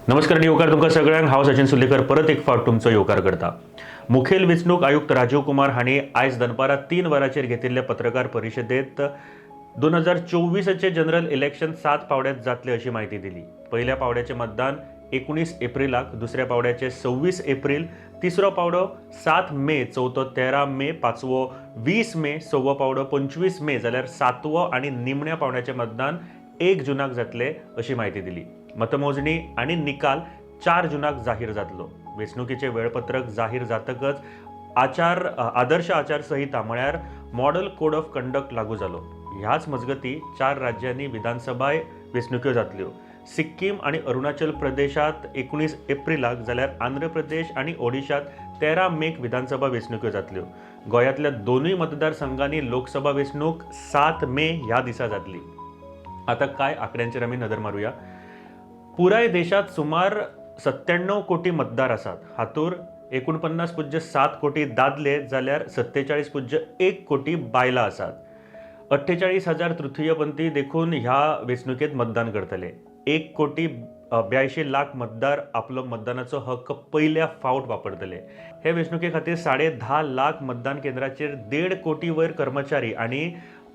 नमस्कार योकार तुमकां सगळ्यांक हांव सचिन सुलेकर परत एक फावट तुमचो योकार करता। मुखेल वेंचणूक आयुक्त राजीव कुमार हांणी आयज दनपारां 3 वरांचेर घेतिल्ले पत्रकार परिशदेंत 2024चे जनरल इलेक्शन 7 पावड्यात जातले अशी माहिती दिली। पहिल्या पावड्याचे मतदान 19 एप्रिलाक, दुसऱ्या पावड्याचे 26 एप्रिल, तिसरो पावडो 7 मे, चौथो 13 मे, पांचवो 20 मे, सव्वो पावडो 25 मे जाल्यार सातवो आनी निमण्या पावड्याचे मतदान 1 जूनाक जातले अशी माहिती दिली। मतमोजणी आणि निकाल 4 जूनाक जाहीर जातलो। वेंचणुकीचे वेळपत्रक जाहीर जातकच आदर्श आचारसंहिता म्हळ्यार मॉडल कोड ऑफ कंडक्ट लागू जालो। ह्याच मजगती 4 राज्यांनी विधानसभा वेंचणुक्यो जातल्यो। सिक्कीम आणि अरुणाचल प्रदेशात 19 एप्रिलाक जाल्यार आंध्र प्रदेश आणि ओडिशात 13 मेक विधानसभा वेंचणुक्यो जातल्यो। गोंयांतल्या दोनूय मतदारसंघांनी लोकसभा वेंचणूक 7 मे ह्या दिसा जातली। आता काय आंकड्यांचेर आमी नदर मारूया। पुराय देशात सुमार 97 कोटी मतदार आसात। हातूर 49.7 कोटी दादले जाल्यार 47.1 कोटी बायलां आसात। 48,000 तृतीयपंथी देखून ह्या वेंचणुकेत मतदान करतले। 1,82,00,000 मतदार आपलो मतदानाचो हक्क पहिल्या फावट वापरतले। हे वेंचणुके खातीर 10.5 मतदान केंद्राचेर 1.5 कोटी वयर कर्मचारी आणि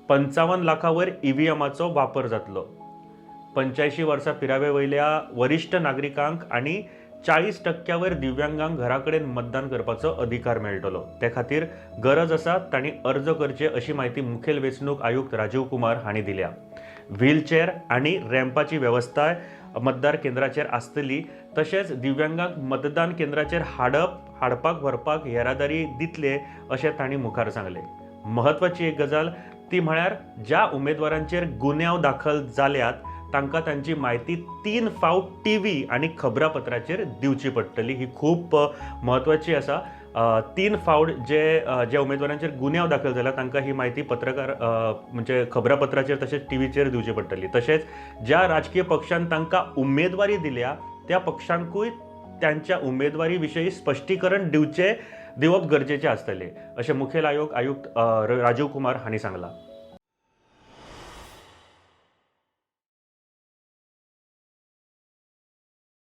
55 लाखां वयर ईव्हीएमाचो वापर जातलो। 85 वर्सां पिरावे वयल्या वरिष्ठ नागरिकांक आणि 40% वयर दिव्यांगांक घराकडेन मतदान करपाचो अधिकार मेळटलो। ते खातीर गरज आसा तांणी अर्ज करचे अशी माहिती मुखेल वेंचणूक आयुक्त राजीव कुमार हांणी दिल्या। व्हीलचेअर आणि रॅम्पाची वेवस्थाय मतदार केंद्राचेर आसतली। तशेंच दिव्यांगांक मतदान केंद्राचेर हाडपाक व्हरपाक येरादारी दितले अशें तांणी मुखार सांगले। महत्वाची एक गजाल ती म्हळ्यार ज्या उमेदवारांचेर गुन्यांव दाखल जाल्यात तांकां तांची म्हायती 3 फावट टीव्ही आणि खबरापत्राचेर दिवची पडटली। ही खूप महत्वाची आसा। 3 फावट जे उमेदवारांचेर गुन्यांव दाखल जाला तांकां ही म्हायती पत्रकार म्हणजे खबरापत्राचेर तशेंच टीव्हीचेर दिवची पडटली। तशेंच ज्या राजकीय पक्षान तांकां उमेदवारी दिल्या त्या पक्षांकूय त्यांच्या उमेदवारी विशयी स्पश्टीकरण दिवप गरजेचे आसतले अशें मुखेल आयुक्त राजीव कुमार हांणी सांगलां।